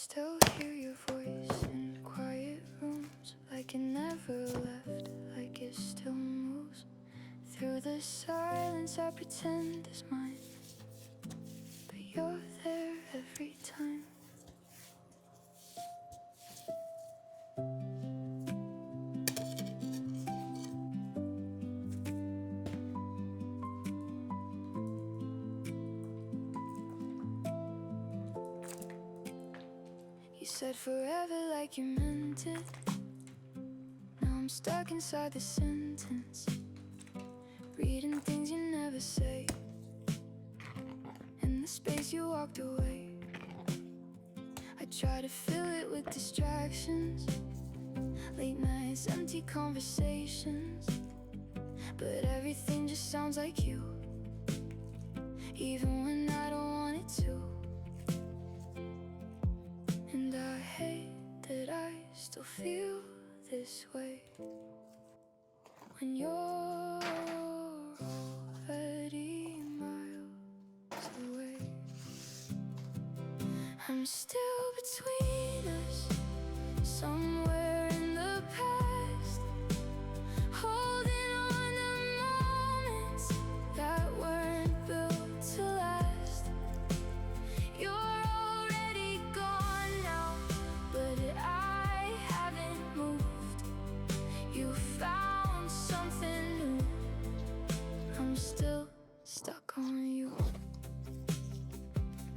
still hear your voice in quiet rooms, like it never left, like it still moves through the silence I pretend is mine, but you're there every time. You said forever like you meant it. Now I'm stuck inside the sentence, reading things you never say. In the space you walked away, I try to fill it with distractions, late nights, empty conversations, but everything just sounds like you, even when I don't want it to. And I hate that I still feel this way when you're already miles away. I'm still between us, somewhere in the past, holding on to moments that weren't built to last. You're already gone now, but I haven't moved. You found something new. I'm still stuck on you.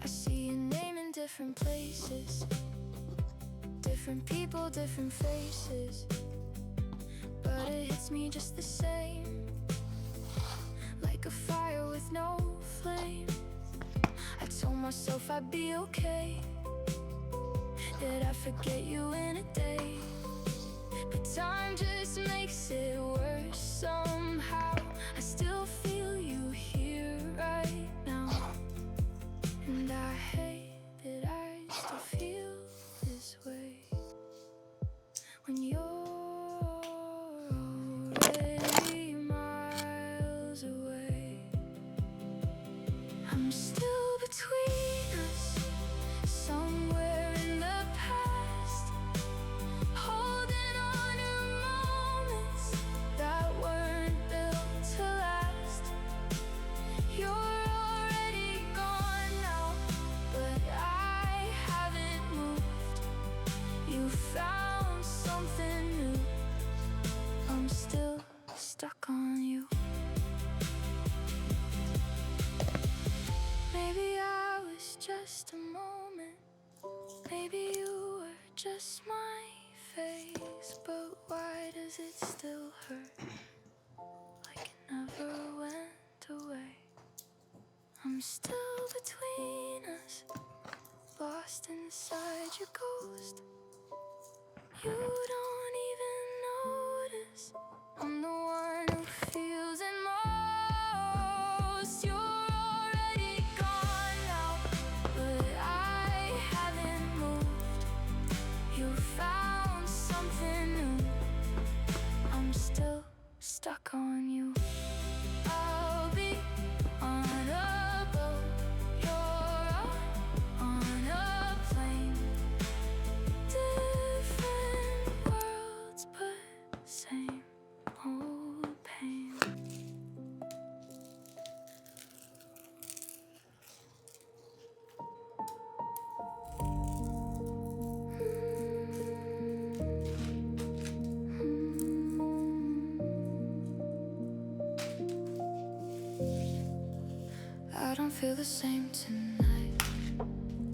I see your name in different places, different people, different faces, but it hits me just the same, like a fire with no flame. I told myself I'd be okay, did I forget you in a day? But time just makes it worse somehow. I still feel you here right now, and I hate that I still feel this way when you're already miles away. I'm still between us, somewhere in the past, holding on to moments that weren't built to last. You're already gone now, but I haven't moved. You found something new. I'm still stuck on you. Maybe I was just a moment, maybe you were just my face, but why does it still hurt like it never went away? I'm still between us, lost inside your ghost. You don't even notice I'm the one who feels it most. You're already gone now, but I haven't moved. You found something new. I'm still stuck on you. I'll be on a boat, you're on a plane. Different worlds, but same old pain. I don't feel the same tonight.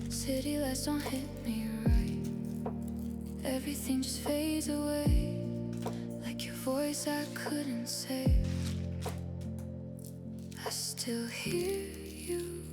City lights don't hit me right. Everything just fades away, like your voice I couldn't say. I still hear you